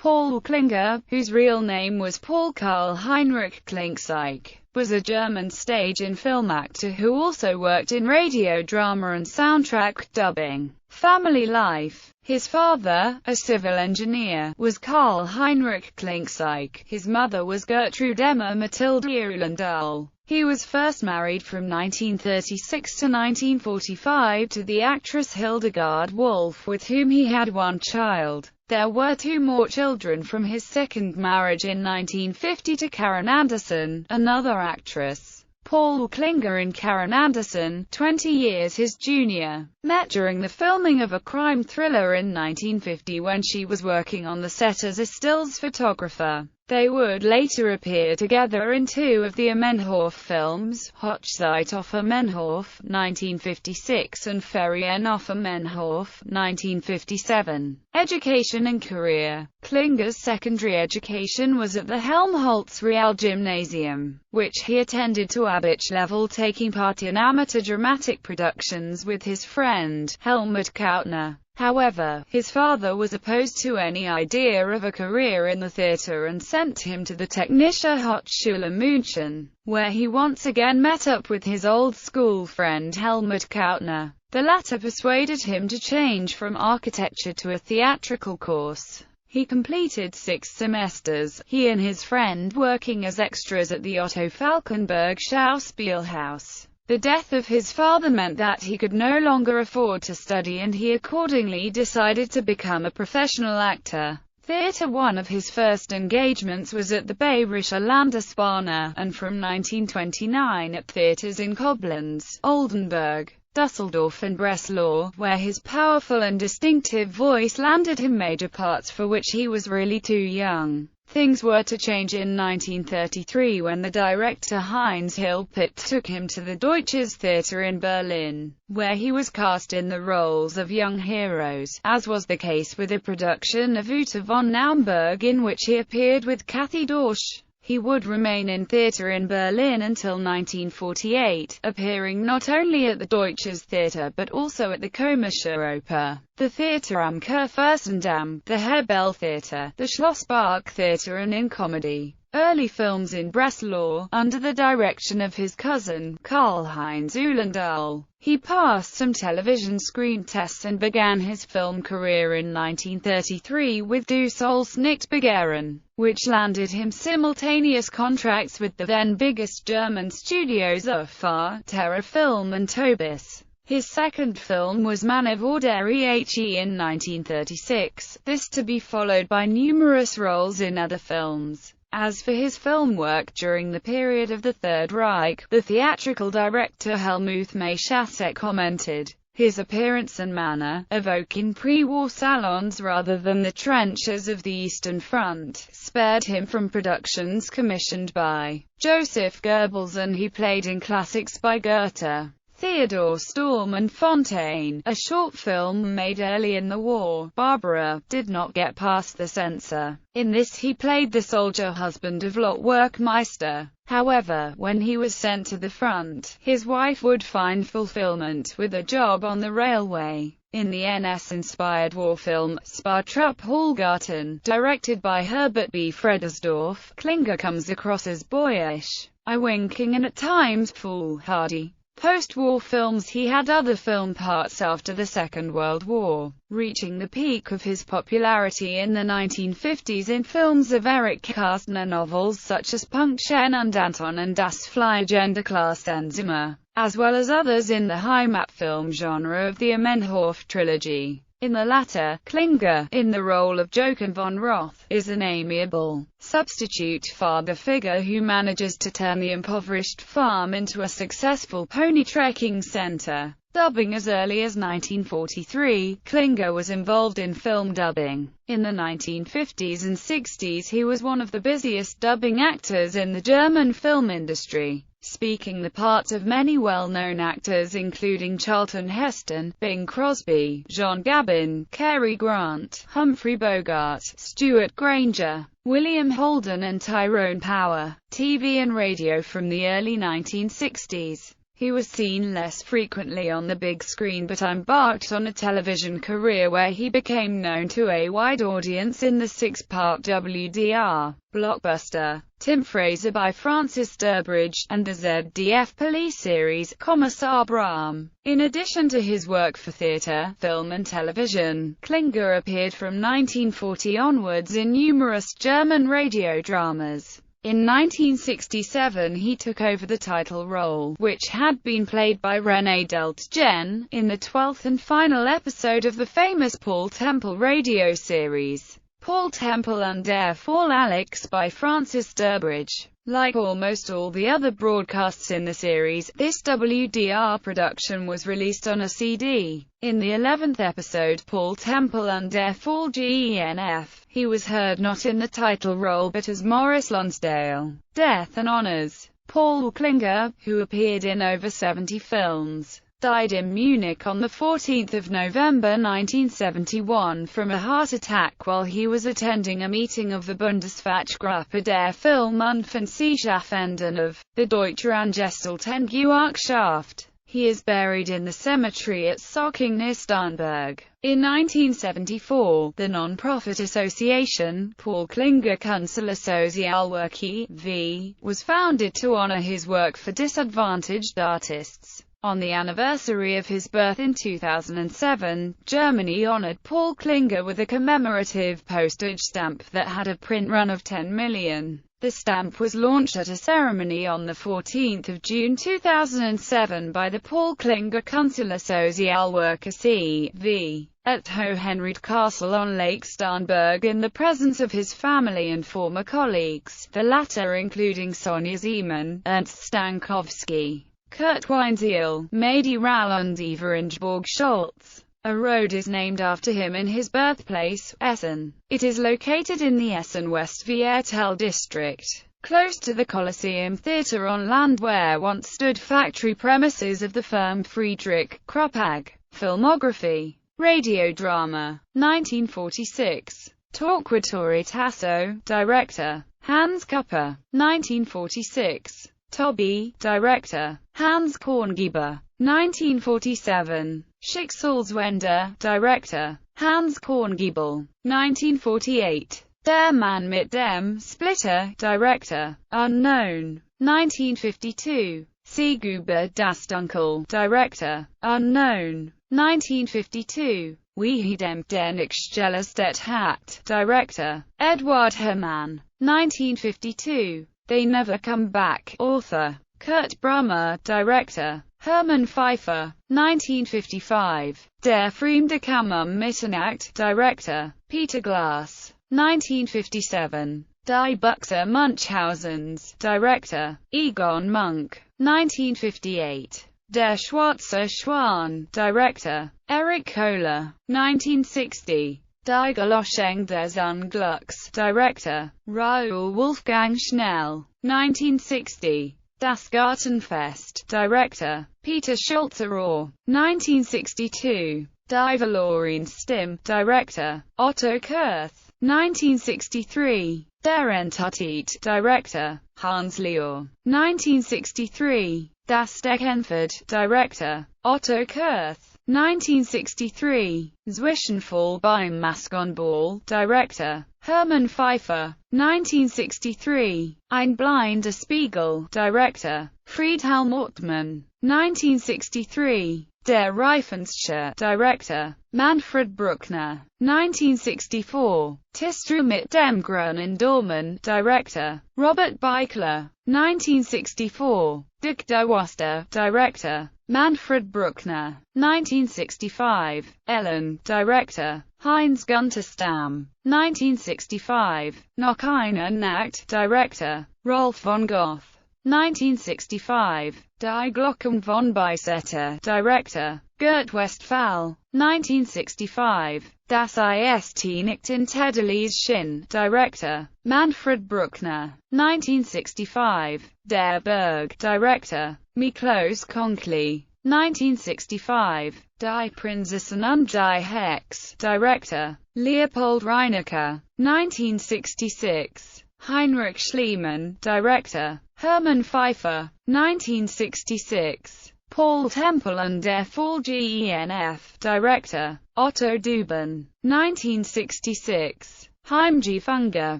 Paul Klinger, whose real name was Paul Karl Heinrich Klinksik, was a German stage and film actor who also worked in radio drama and soundtrack dubbing. Family life. His father, a civil engineer, was Karl Heinrich Klinksik. His mother was Gertrude Emma Mathilde Uhlendal. He was first married from 1936 to 1945 to the actress Hildegard Wolff, with whom he had one child. There were two more children from his second marriage in 1950 to Karen Anderson, another actress. Paul Klinger and Karen Anderson, 20 years his junior, met during the filming of a crime thriller in 1950 when she was working on the set as a stills photographer. They would later appear together in two of the Amenhof films, Hochzeit auf Amenhof, 1956 and Ferien auf Amenhof, 1957. Education and career. Klinger's secondary education was at the Helmholtz Realgymnasium, which he attended to abitur level, taking part in amateur dramatic productions with his friend, Helmut Kautner. However, his father was opposed to any idea of a career in the theatre and sent him to the Technische Hochschule München, where he once again met up with his old school friend Helmut Kautner. The latter persuaded him to change from architecture to a theatrical course. He completed 6 semesters, he and his friend working as extras at the Otto Falkenberg Schauspielhaus. The death of his father meant that he could no longer afford to study, and he accordingly decided to become a professional actor. Theatre. One of his first engagements was at the Bayerische Landesbahn, and from 1929 at theatres in Koblenz, Oldenburg, Dusseldorf and Breslau, where his powerful and distinctive voice landed him major parts for which he was really too young. Things were to change in 1933 when the director Heinz Hilpert took him to the Deutsches Theater in Berlin, where he was cast in the roles of young heroes, as was the case with a production of Ute von Naumburg in which he appeared with Kathy Dorsch. He would remain in theatre in Berlin until 1948, appearing not only at the Deutsches Theater but also at the Komische Oper, the Theater am Kurfürstendamm, the Hebel Theater, the Schlosspark Theater, and in comedy. Early films in Breslau, under the direction of his cousin, Karl-Heinz Uhlendal. He passed some television screen tests and began his film career in 1933 with Du sollst nicht begehren, which landed him simultaneous contracts with the then biggest German studios UFA, Terra Film and Tobis. His second film was Manne vor He in 1936, this to be followed by numerous roles in other films. As for his film work during the period of the Third Reich, the theatrical director Helmut Mayschassek commented, "His appearance and manner, evoking pre-war salons rather than the trenches of the Eastern Front, spared him from productions commissioned by Joseph Goebbels, and he played in classics by Goethe, Theodor Storm and Fontaine." A short film made early in the war, Barbara, did not get past the censor. In this he played the soldier husband of Lot Werkmeister. However, when he was sent to the front, his wife would find fulfillment with a job on the railway. In the NS-inspired war film, Spartrupp Hallgarten, directed by Herbert B. Fredersdorf, Klinger comes across as boyish, eye-winking and at times foolhardy. Post-war films. He had other film parts after the Second World War, reaching the peak of his popularity in the 1950s in films of Erich Kästner, novels such as Punktchen und Anton and Das Fliegende Klassenzimmer, as well as others in the Heimat film genre of the Amenhof trilogy. In the latter, Klinger, in the role of Joachim von Roth, is an amiable, substitute father figure who manages to turn the impoverished farm into a successful pony trekking center. Dubbing. As early as 1943, Klinger was involved in film dubbing. In the 1950s and 60s he was one of the busiest dubbing actors in the German film industry, speaking the parts of many well-known actors including Charlton Heston, Bing Crosby, John Gabin, Cary Grant, Humphrey Bogart, Stuart Granger, William Holden and Tyrone Power. TV and radio. From the early 1960s, He was seen less frequently on the big screen but embarked on a television career where he became known to a wide audience in the six-part WDR blockbuster Tim Fraser by Francis Durbridge, and the ZDF police series Kommissar Brahm. In addition to his work for theatre, film and television, Klinger appeared from 1940 onwards in numerous German radio dramas. In 1967 he took over the title role, which had been played by René Deltgen, in the 12th and final episode of the famous Paul Temple radio series, Paul Temple and Der Fall Alex by Francis Durbridge. Like almost all the other broadcasts in the series, this WDR production was released on a CD. In the 11th episode Paul Temple and Der Fall GENF, he was heard not in the title role but as Maurice Lonsdale. Death and Honours. Paul Klinger, who appeared in over 70 films, died in Munich on 14 November 1971 from a heart attack while he was attending a meeting of the Bundesfachgruppe der Film- und Fernsehschaffenden of the Deutsche Angestelltengewerkschaft. He is buried in the cemetery at Socking near Starnberg. In 1974, the non-profit association, Paul Klinger Künstlersozialwerke v., was founded to honor his work for disadvantaged artists. On the anniversary of his birth in 2007, Germany honored Paul Klinger with a commemorative postage stamp that had a print run of 10 million. The stamp was launched at a ceremony on 14 June 2007 by the Paul Klinger Künstlersozialwerke C.V. at Hohenried Castle on Lake Starnberg in the presence of his family and former colleagues, the latter including Sonja Ziemann, Ernst Stankowski, Kurt Weinzierl, Madi Rall and Eva Ingeborg Schultz. A road is named after him in his birthplace, Essen. It is located in the Essen-Westviertel district, close to the Coliseum Theatre on land where once stood factory premises of the firm Friedrich Kruppag. Filmography. Radio drama. 1946. Torquatori Tasso, director. Hans Kupper. 1946. Toby, director. Hans Korngeber. 1947. Schicksalswende, director. Hans Korngiebel. 1948. Der Mann mit dem Splitter, director. Unknown. 1952. Seeguber das Dunkel, director. Unknown. 1952. Wie dem der Nichtstellerstedt hat, director. Eduard Hermann. 1952. They Never Come Back, author. Kurt Brummer, director. Hermann Pfeiffer. 1955. Der fremde Kammer Mitternacht, director. Peter Glass. 1957. Die Buchse Munchhausens, director. Egon Munk. 1958. Der Schwarze Schwan, director. Erich Kohler. 1960. Die Galoscheng des Unglücks, director. Raoul Wolfgang Schnell. 1960. Das Gartenfest, director. Peter Schulze-Rohr. 1962. Die Verlorenstimme, director. Otto Kurth. 1963. Der Entität, director. Hans Lehr. 1963. Das Deckenfeld, director. Otto Kurth. 1963. Zwischenfall beim Maskenball, director. Hermann Pfeiffer. 1963. Ein blinder Spiegel, director. Friedhelm Ortmann. 1963. Der Reifenscher, director. Manfred Bruckner. 1964. Tistru mit dem grünen Dormen, director. Robert Beichler. 1964. Dick der Waster, director. Manfred Bruckner. 1965. Ellen, director. Heinz Günther Stamm. 1965. Noch eine Nacht, director. Rolf von Goth. 1965. Die Glocken von Beisetter, director. Gert Westphal. 1965. Das ist nicht in Tedderlies Shin, director. Manfred Bruckner. 1965. Der Berg, director. Miklos Konkley. 1965. Die Prinzessin und die Hex, director. Leopold Reinecker. 1966. Heinrich Schliemann, director. Hermann Pfeiffer, 1966. Paul Temple und der Fall GENF, director. Otto Dubin, 1966. Heimgeh Funger,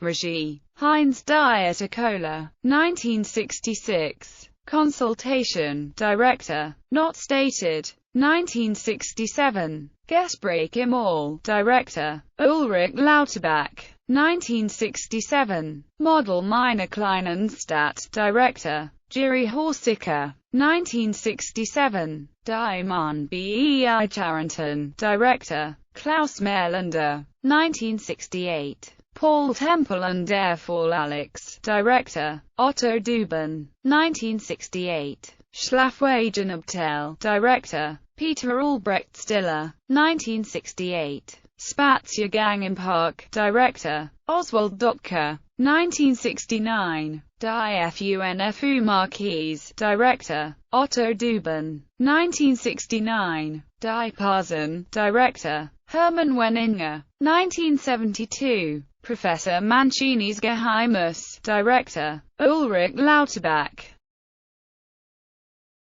regie. Heinz Dieter-Kohler, 1966. Consultation, director. Not stated, 1967. Gespräch im All, director. Ulrich Lauterbach, 1967. Model meiner kleinen Stadt, director. Jiri Horsiker, 1967. Die Mann bei Taranton, director. Klaus Mailander, 1968. Paul Temple und der Fall Alex, director. Otto Dubin, 1968. Schlafwagenabteil, director. Peter Albrecht Stiller, 1968. Spaziergang im Park, director. Oswald Dopke, 1969. Die FUNFU Marquise, director. Otto Dubin, 1969. Die Parsen, director. Hermann Wenninger, 1972. Professor Mancini's Geheimnis, director. Ulrich Lauterbach,